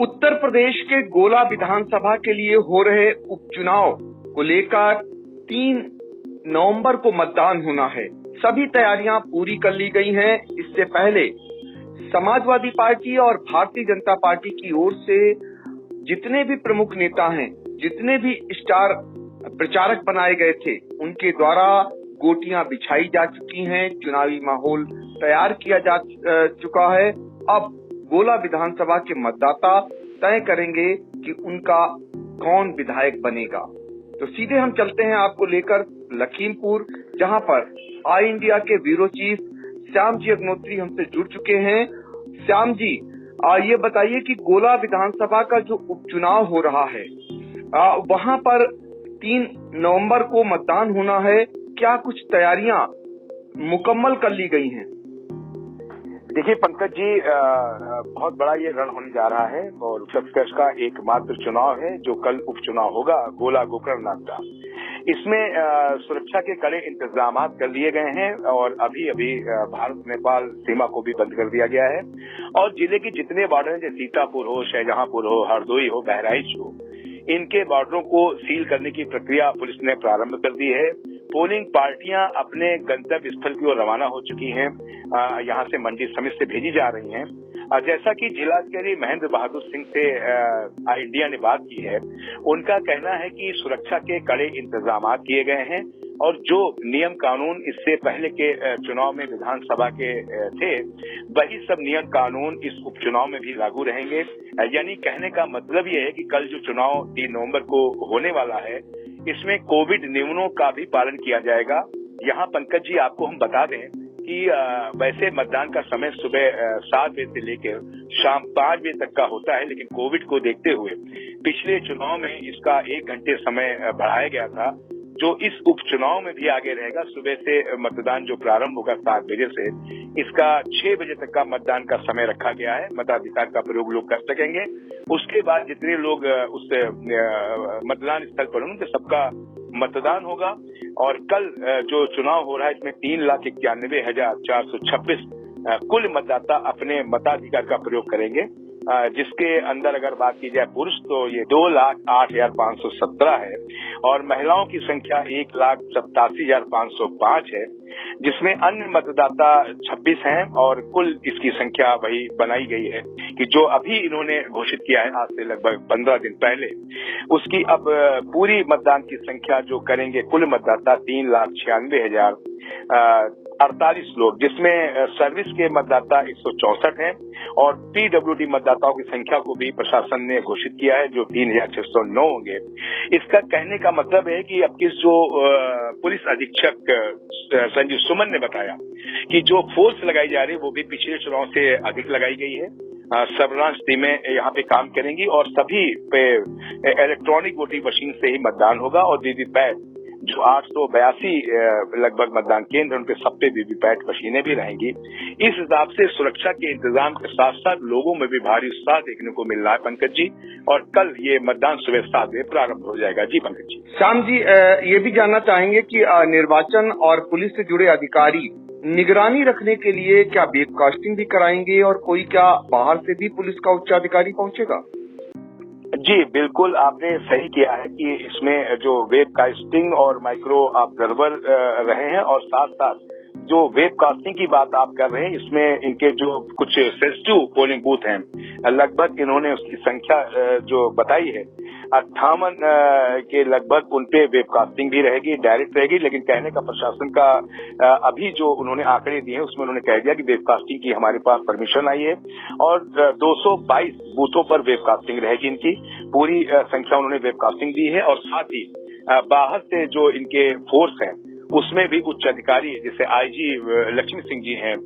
उत्तर प्रदेश के गोला विधानसभा के लिए हो रहे उपचुनाव को लेकर 3 नवंबर को मतदान होना है। सभी तैयारियां पूरी कर ली गई हैं। इससे पहले समाजवादी पार्टी और भारतीय जनता पार्टी की ओर से जितने भी प्रमुख नेता हैं, जितने भी स्टार प्रचारक बनाए गए थे, उनके द्वारा गोटियां बिछाई जा चुकी हैं, चुनावी माहौल तैयार किया जा चुका है। अब गोला विधानसभा के मतदाता तय करेंगे कि उनका कौन विधायक बनेगा। तो सीधे हम चलते हैं आपको लेकर लखीमपुर, जहां पर आई इंडिया के ब्यूरो चीफ श्याम जी अग्नोत्री हमसे जुड़ चुके हैं। श्याम जी, ये बताइए कि गोला विधानसभा का जो उपचुनाव हो रहा है, वहां पर 3 नवंबर को मतदान होना है। क्या कुछ तैयारियां मुकम्मल कर ली गई हैं? देखिए पंकज जी, बहुत बड़ा ये रण होने जा रहा है और छत्तीसगढ़ का एकमात्र चुनाव है जो कल उपचुनाव होगा गोला गोकर्णनाथ का। इसमें सुरक्षा के कड़े इंतजाम कर लिए गए हैं और अभी भारत नेपाल सीमा को भी बंद कर दिया गया है और जिले के जितने बॉर्डर हैं, जैसे सीतापुर हो, शाहजहांपुर हो, हरदोई हो, बहराइच हो, इनके बॉर्डरों को सील करने की प्रक्रिया पुलिस ने प्रारंभ कर दी है। पोलिंग पार्टियां अपने गंतव्य स्थल की ओर रवाना हो चुकी हैं। यहां से मंडी समिति से भेजी जा रही हैं। जैसा कि जिलाधिकारी महेंद्र बहादुर सिंह से आई इंडिया ने बात की है, उनका कहना है कि सुरक्षा के कड़े इंतजाम किए गए हैं और जो नियम कानून इससे पहले के चुनाव में विधानसभा के थे, वही सब नियम कानून इस उपचुनाव में भी लागू रहेंगे। यानी कहने का मतलब ये है कि कल जो चुनाव 3 नवंबर को होने वाला है, इसमें कोविड नियमों का भी पालन किया जाएगा। यहाँ पंकज जी आपको हम बता दें कि वैसे मतदान का समय सुबह 7 बजे से लेकर शाम 5 बजे तक का होता है, लेकिन कोविड को देखते हुए पिछले चुनाव में इसका 1 घंटे समय बढ़ाया गया था, जो इस उपचुनाव में भी आगे रहेगा। सुबह से मतदान जो प्रारंभ होगा 7 बजे से, इसका 6 बजे तक का मतदान का समय रखा गया है। मताधिकार का प्रयोग लोग कर सकेंगे। उसके बाद जितने लोग उस मतदान स्थल पर होंगे सबका मतदान होगा। और कल जो चुनाव हो रहा है, इसमें 3,91,426 कुल मतदाता अपने मताधिकार का प्रयोग करेंगे, जिसके अंदर अगर बात की जाए पुरुष तो ये 2,08,517 है और महिलाओं की संख्या 1,87,505 है, जिसमें अन्य मतदाता 26 हैं और कुल इसकी संख्या वही बनाई गई है कि जो अभी इन्होंने घोषित किया है आज से लगभग 15 दिन पहले, उसकी अब पूरी मतदान की संख्या जो करेंगे कुल मतदाता 3,96,048 लोग, जिसमें सर्विस के मतदाता 164 हैं और पीडब्ल्यूडी मतदाताओं की संख्या को भी प्रशासन ने घोषित किया है जो 3,609 होंगे। इसका कहने का मतलब है कि अब किस जो पुलिस अधीक्षक संजीव सुमन ने बताया कि जो फोर्स लगाई जा रही है वो भी पिछले चुनाव से अधिक लगाई गई है। सर्विलांस टीमें यहाँ पे काम करेंगी और सभी पे इलेक्ट्रॉनिक वोटिंग मशीन से ही मतदान होगा और वीवीपैट जो 882 लगभग मतदान केंद्र, उनके सब पे वीवीपैट मशीनें भी रहेंगी। इस हिसाब से सुरक्षा के इंतजाम के साथ साथ लोगों में भी भारी उत्साह देखने को मिल रहा है पंकज जी, और कल ये मतदान सुबह 7 बजे प्रारंभ हो जाएगा। जी पंकज जी। श्याम जी, ये भी जानना चाहेंगे कि निर्वाचन और पुलिस से जुड़े अधिकारी निगरानी रखने के लिए क्या वेबकास्टिंग भी कराएंगे और कोई क्या बाहर से भी पुलिस का उच्चाधिकारी पहुंचेगा? जी बिल्कुल, आपने सही किया है कि इसमें जो वेबकास्टिंग और माइक्रो ऑब्जर्वर रहे हैं और साथ साथ जो वेबकास्टिंग की बात आप कर रहे हैं, इसमें इनके जो कुछ सेंसिटिव पोलिंग बूथ हैं, लगभग इन्होंने उसकी संख्या जो बताई है 58 के लगभग, उनपे वेबकास्टिंग भी रहेगी, डायरेक्ट रहेगी। लेकिन कहने का प्रशासन का अभी जो उन्होंने आंकड़े दिए हैं उसमें उन्होंने कह दिया कि वेबकास्टिंग की हमारे पास परमिशन आई है और 222 बूथों पर वेबकास्टिंग रहेगी। इनकी पूरी संख्या उन्होंने वेबकास्टिंग दी है और साथ ही बाहर से जो इनके फोर्स हैं उसमें भी उच्च अधिकारी जैसे आईजी लक्ष्मी सिंह जी हैं,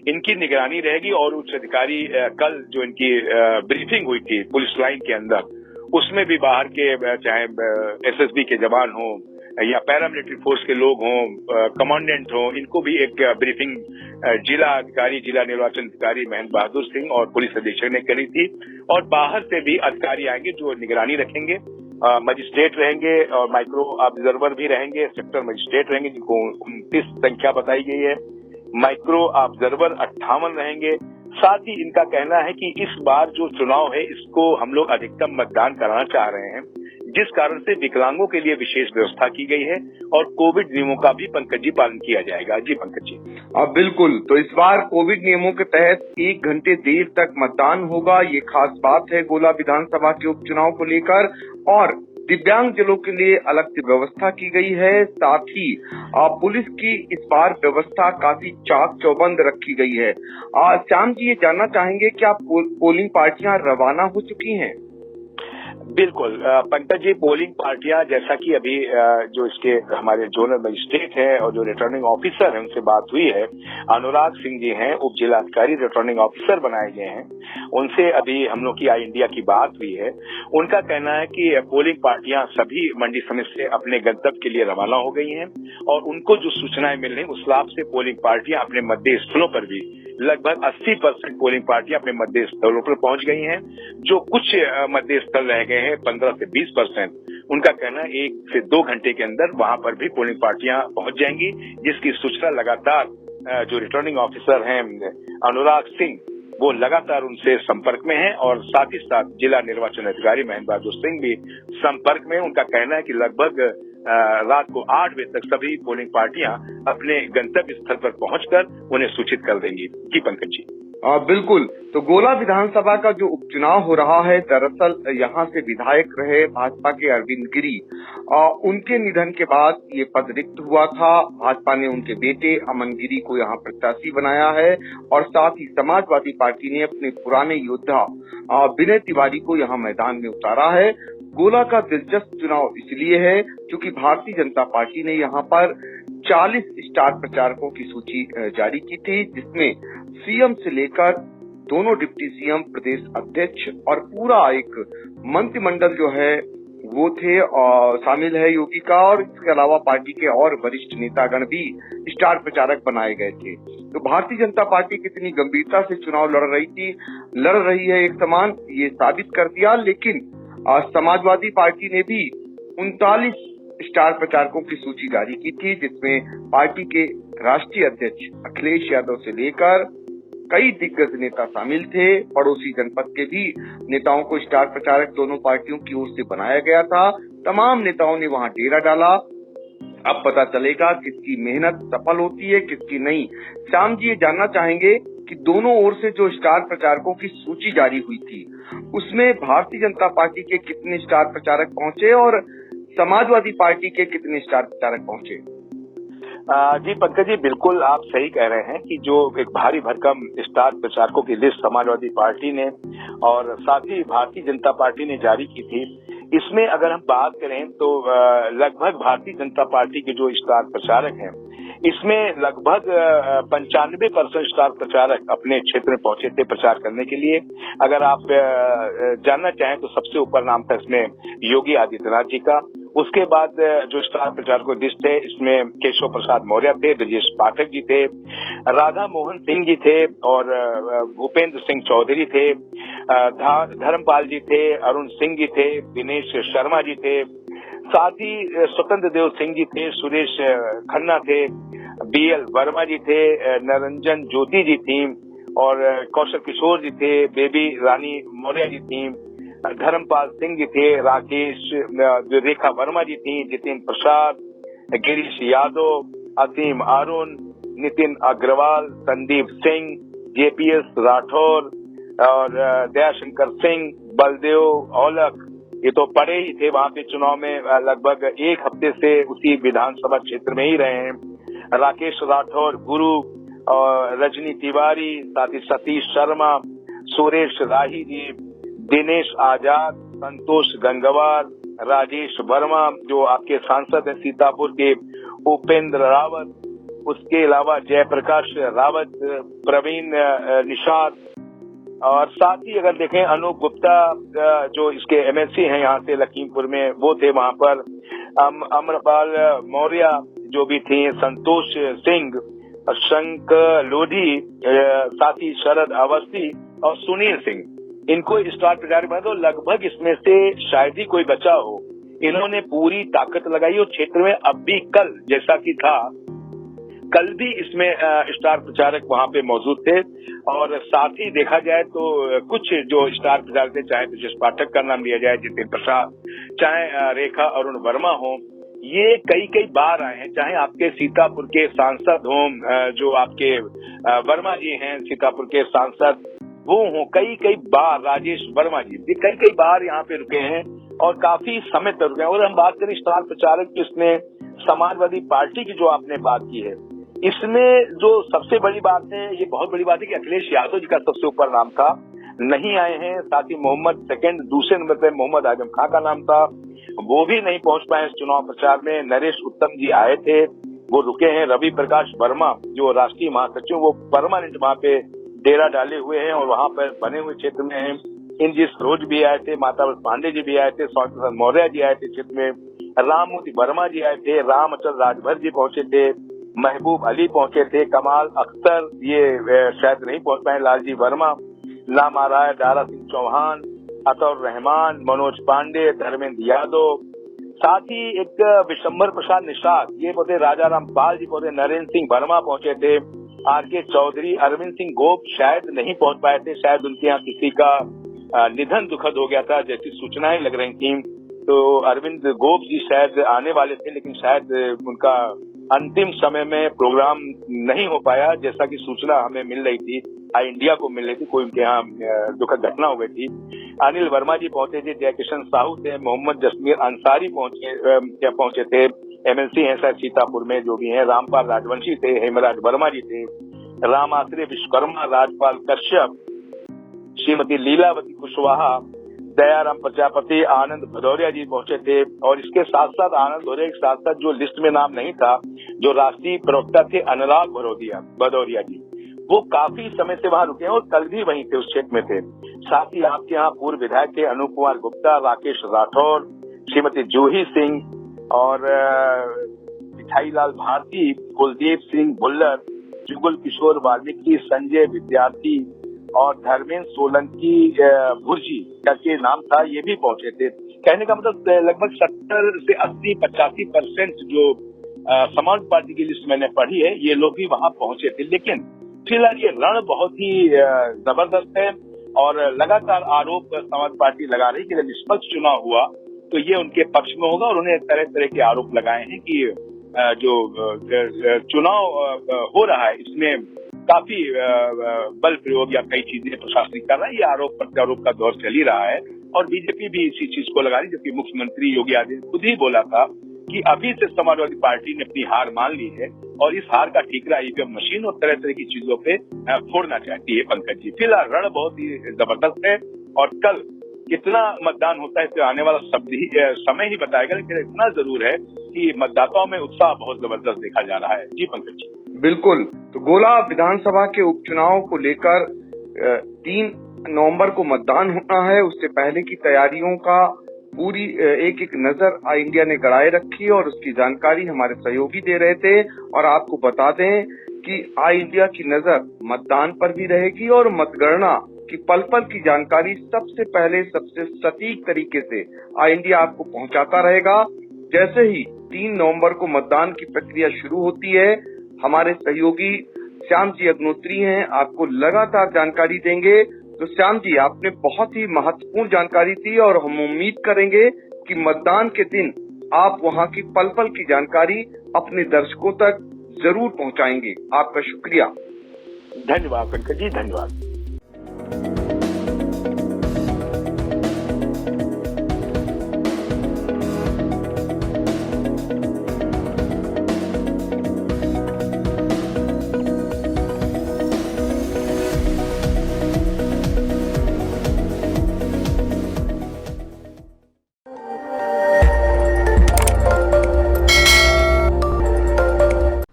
इनकी निगरानी रहेगी और उच्च अधिकारी कल जो इनकी ब्रीफिंग हुई थी पुलिस लाइन के अंदर, उसमें भी बाहर के चाहे एसएसबी के जवान हों या पैरामिलिट्री फोर्स के लोग हों, कमांडेंट हों, इनको भी एक ब्रीफिंग जिला अधिकारी, जिला निर्वाचन अधिकारी महेंद्र बहादुर सिंह और पुलिस अधीक्षक ने करी थी। और बाहर से भी अधिकारी आएंगे जो निगरानी रखेंगे, मजिस्ट्रेट रहेंगे और माइक्रो ऑब्जर्वर भी रहेंगे, सेक्टर मजिस्ट्रेट रहेंगे जिनको 29 संख्या बताई गई है, माइक्रो ऑब्जर्वर 58 रहेंगे, साथ ही इनका कहना है कि इस बार जो चुनाव है इसको हम लोग अधिकतम मतदान कराना चाह रहे हैं, जिस कारण से विकलांगों के लिए विशेष व्यवस्था की गई है और कोविड नियमों का भी पंकज जी पालन किया जाएगा। जी पंकज जी। बिल्कुल। तो इस बार कोविड नियमों के तहत 1 घंटे देर तक मतदान होगा, ये खास बात है गोला विधानसभा के उपचुनाव को लेकर। और दिव्यांग जनों के लिए अलग से व्यवस्था की गई है। साथ ही पुलिस की इस बार व्यवस्था काफी चाक चौबंद रखी गई है। श्याम जी, ये जानना चाहेंगे क्या पोलिंग पार्टियां रवाना हो चुकी हैं? बिल्कुल पंकज जी, पोलिंग पार्टियां जैसा कि अभी जो इसके हमारे जोनल मजिस्ट्रेट हैं और जो रिटर्निंग ऑफिसर हैं उनसे बात हुई है, अनुराग सिंह जी हैं, उप जिलाधिकारी रिटर्निंग ऑफिसर बनाए गए हैं, उनसे अभी हम लोग की आई इंडिया की बात हुई है। उनका कहना है कि पोलिंग पार्टियां सभी मंडी समिति से अपने गंतव्य के लिए रवाना हो गई हैं और उनको जो सूचनाएं मिल रही उस लाभ से पोलिंग पार्टियां अपने मतदेय स्थलों पर भी लगभग 80% पोलिंग पार्टियां अपने मतदेय स्थलों पर पहुंच गई हैं। जो कुछ मतदेय स्थल रह गए हैं 15 से 20%, उनका कहना है 1 से 2 घंटे के अंदर वहां पर भी पोलिंग पार्टियां पहुंच जाएंगी, जिसकी सूचना लगातार जो रिटर्निंग ऑफिसर हैं अनुराग सिंह, वो लगातार उनसे संपर्क में हैं और साथ ही साथ जिला निर्वाचन अधिकारी महेंद्र बहादुर सिंह भी संपर्क में। उनका कहना है कि लगभग रात को 8 बजे तक सभी पोलिंग पार्टियां अपने गंतव्य स्थल पर पहुंचकर उन्हें सूचित कर देंगी। जी पंकज जी। बिल्कुल। तो गोला विधानसभा का जो उपचुनाव हो रहा है, दरअसल यहाँ से विधायक रहे भाजपा के अरविंद गिरी, उनके निधन के बाद ये पद रिक्त हुआ था। भाजपा ने उनके बेटे अमन गिरी को यहाँ प्रत्याशी बनाया है और साथ ही समाजवादी पार्टी ने अपने पुराने योद्धा विनय तिवारी को यहाँ मैदान में उतारा है। गोला का दिलचस्प चुनाव इसलिए है क्योंकि भारतीय जनता पार्टी ने यहाँ पर 40 स्टार प्रचारकों की सूची जारी की थी, जिसमें सीएम से लेकर दोनों डिप्टी सीएम, प्रदेश अध्यक्ष और पूरा एक मंत्रिमंडल जो है वो थे और शामिल है योगी का। और इसके अलावा पार्टी के और वरिष्ठ नेतागण भी स्टार प्रचारक बनाए गए थे। तो भारतीय जनता पार्टी कितनी गंभीरता से चुनाव लड़ रही है एक समान, ये साबित कर दिया। लेकिन समाजवादी पार्टी ने भी 39 स्टार प्रचारकों की सूची जारी की थी, जिसमें पार्टी के राष्ट्रीय अध्यक्ष अखिलेश यादव से लेकर कई दिग्गज नेता शामिल थे। पड़ोसी जनपद के भी नेताओं को स्टार प्रचारक दोनों पार्टियों की ओर से बनाया गया था। तमाम नेताओं ने वहां डेरा डाला। अब पता चलेगा किसकी मेहनत सफल होती है, किसकी नहीं। श्याम जी, ये जानना चाहेंगे कि दोनों ओर से जो स्टार प्रचारकों की सूची जारी हुई थी, उसमें भारतीय जनता पार्टी के कितने स्टार प्रचारक पहुंचे और समाजवादी पार्टी के कितने स्टार प्रचारक पहुंचे? जी पंकज जी, बिल्कुल आप सही कह रहे हैं कि जो एक भारी भरकम स्टार प्रचारकों की लिस्ट समाजवादी पार्टी ने और साथ ही भारतीय जनता पार्टी ने जारी की थी, इसमें अगर हम बात करें तो लगभग भारतीय जनता पार्टी के जो स्टार प्रचारक हैं, इसमें लगभग 95% स्टार प्रचारक अपने क्षेत्र में पहुंचे थे प्रचार करने के लिए। अगर आप जानना चाहें तो सबसे ऊपर नाम था इसमें योगी आदित्यनाथ जी का। उसके बाद जो स्टार प्रचारकों की लिस्ट है, इसमें केशव प्रसाद मौर्य थे, ब्रजेश पाठक जी थे, राधा मोहन सिंह जी थे और भूपेंद्र सिंह चौधरी थे, धर्मपाल जी थे, अरुण सिंह जी थे, दिनेश शर्मा जी थे, साथ ही स्वतंत्र देव सिंह जी थे, सुरेश खन्ना थे, बीएल वर्मा जी थे, निरंजन ज्योति जी थी और कौशल किशोर जी थे, बेबी रानी मौर्य जी थी, धर्मपाल सिंह जी थे, राकेश रेखा वर्मा जी थी, जितिन प्रसाद, गिरीश यादव, असीम अरुण, नितिन अग्रवाल, संदीप सिंह, जेपीएस राठौर और दयाशंकर सिंह, बलदेव औलख, ये तो पड़े ही थे वहां पे चुनाव में। लगभग 1 हफ्ते से उसी विधानसभा क्षेत्र में ही रहे हैं। राकेश राठौर, गुरु और रजनी तिवारी, साथ ही सतीश शर्मा, सुरेश राही जी, दिनेश आजाद, संतोष गंगवार, राजेश वर्मा जो आपके सांसद हैं सीतापुर के, उपेंद्र रावत, उसके अलावा जयप्रकाश रावत, प्रवीण निषाद और साथ ही अगर देखें अनूप गुप्ता जो इसके एमएलसी हैं यहाँ से लखीमपुर में, वो थे वहां पर। अमरपाल मौर्य जो भी थे, संतोष सिंह, शंकर लोधी, साथ ही शरद अवस्थी और सुनील सिंह, इनको स्टार प्रचारक बना। तो लगभग इसमें से शायद ही कोई बचा हो। इन्होंने पूरी ताकत लगाई और क्षेत्र में अब भी कल जैसा कि था कल भी इसमें स्टार प्रचारक वहां पे मौजूद थे और साथ ही देखा जाए तो कुछ जो स्टार प्रचारक थे, चाहे ब्रजेश पाठक का नाम लिया जाए, जितेंद्र प्रसाद, चाहे रेखा अरुण वर्मा हो, ये कई बार आए हैं। चाहे आपके सीतापुर के सांसद हों, जो आपके वर्मा जी हैं सीतापुर के सांसद, वो हो कई बार राजेश वर्मा जी कई बार यहाँ पे रुके हैं और काफी समय तक रुके हैं। और हम बात करें स्टार प्रचारक की, इसमें समाजवादी पार्टी की जो आपने बात की है, इसमें जो सबसे बड़ी बात है, ये बहुत बड़ी बात है कि अखिलेश यादव जी का सबसे ऊपर नाम था, नहीं आए हैं। साथ ही मोहम्मद दूसरे नंबर पे मोहम्मद आजम खां का नाम था, वो भी नहीं पहुंच पाए इस चुनाव प्रचार में। नरेश उत्तम जी आए थे, वो रुके हैं। रवि प्रकाश वर्मा जो राष्ट्रीय महासचिव, वो परमानेंट वहां पे डेरा डाले हुए हैं और वहां पर बने हुए क्षेत्र में हैं। इंजी सरोज भी आए थे, माता पांडे जी भी आए थे, स्वामी प्रसाद मौर्य जी आए थे क्षेत्र में, राममूर्ति वर्मा जी आए थे, राम अचल राजभर जी पहुंचे थे, महबूब अली पहुंचे थे, कमाल अख्तर ये शायद नहीं पहुंच पाए, लालजी वर्मा, लामा राय, दारा सिंह चौहान, अतौर रहमान, मनोज पांडे, धर्मेंद्र यादव, साथ ही एक विशंबर प्रसाद निषाद, ये पहुंचे, राजा राम पाल जी पहुंचे, नरेंद्र सिंह वर्मा पहुंचे थे, आर.के. चौधरी, अरविंद सिंह गोप शायद नहीं पहुंच पाए थे, शायद उनके यहाँ किसी का निधन दुखद हो गया था जैसी सूचनाएं लग रही थी। तो अरविंद गोप जी शायद आने वाले थे, लेकिन शायद उनका अंतिम समय में प्रोग्राम नहीं हो पाया, जैसा कि सूचना हमें मिल रही थी, आई इंडिया को मिल रही थी, कोई उनके यहाँ दुखद घटना हो गई थी। अनिल वर्मा जी पहुंचे थे, जयकिशन साहू थे, मोहम्मद जसमीर अंसारी पहुंचे थे, एमएलसी हैं सर सीतापुर में जो भी हैं, रामपाल राजवंशी थे, हेमराज वर्मा जी थे, राम आश्रय विश्वकर्मा, राजपाल कश्यप, श्रीमती लीलावती कुशवाहा, दयाराम प्रजापति, आनंद भदौरिया जी पहुंचे थे। और इसके साथ साथ आनंद भदौरिया के साथ साथ जो लिस्ट में नाम नहीं था, जो राष्ट्रीय प्रवक्ता थे अनुराग भदौरिया जी, वो काफी समय से वहां रुके हैं और कल भी वहीं थे, उस क्षेत्र में थे। साथ ही आपके यहाँ पूर्व विधायक थे अनूप कुमार गुप्ता, राकेश राठौर, श्रीमती जूही सिंह और मिठाई लाल भारती, कुलदीप सिंह भुल्लर, जुगल किशोर वाल्मीकि, संजय विद्यार्थी और धर्मेंद्र सोलंकी भुर्जी का के नाम था, ये भी पहुंचे थे। कहने का मतलब लगभग 70 से 80-85% जो समाज पार्टी की लिस्ट मैंने पढ़ी है, ये लोग भी वहां पहुंचे थे। लेकिन फिलहाल ये रण बहुत ही जबरदस्त है और लगातार आरोप समाज पार्टी लगा रही कि जब निष्पक्ष चुनाव हुआ तो ये उनके पक्ष में होगा और उन्हें तरह तरह के आरोप लगाए हैं कि जो चुनाव हो रहा है इसमें काफी बल प्रयोग या कई चीजें प्रशासनिक कर रहा है। ये आरोप प्रत्यारोप का दौर चल ही रहा है और बीजेपी भी इसी चीज को लगा रही, जबकि मुख्यमंत्री योगी आदित्यनाथ खुद ही बोला था कि अभी से समाजवादी पार्टी ने अपनी हार मान ली है और इस हार का ठीकरा ईवीएम मशीन और तरह तरह की चीजों पे फोड़ना चाहती है। पंकज जी, फिलहाल रण बहुत ही जबरदस्त है और कल कितना मतदान होता है इससे आने वाला समय ही बताएगा, लेकिन इतना जरूर है कि मतदाताओं में उत्साह बहुत जबरदस्त देखा जा रहा है। जी पंकज जी, बिल्कुल। तो गोला विधानसभा के उपचुनाव को लेकर 3 नवंबर को मतदान होना है, उससे पहले की तैयारियों का पूरी एक नजर आई इंडिया ने गड़ाए रखी और उसकी जानकारी हमारे सहयोगी दे रहे थे। और आपको बता दें कि आई इंडिया की नजर मतदान पर भी रहेगी और मतगणना की पल पल की जानकारी सबसे पहले सबसे सटीक तरीके से आई इंडिया आपको पहुंचाता रहेगा। जैसे ही 3 नवंबर को मतदान की प्रक्रिया शुरू होती है, हमारे सहयोगी श्याम जी अग्नोत्री हैं, आपको लगातार जानकारी देंगे। तो श्याम जी, आपने बहुत ही महत्वपूर्ण जानकारी दी और हम उम्मीद करेंगे कि मतदान के दिन आप वहां की पल पल की जानकारी अपने दर्शकों तक जरूर पहुंचाएंगे। आपका शुक्रिया। धन्यवाद पंकज जी, धन्यवाद।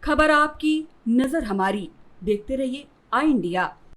खबर आपकी, नजर हमारी। देखते रहिए आई इंडिया।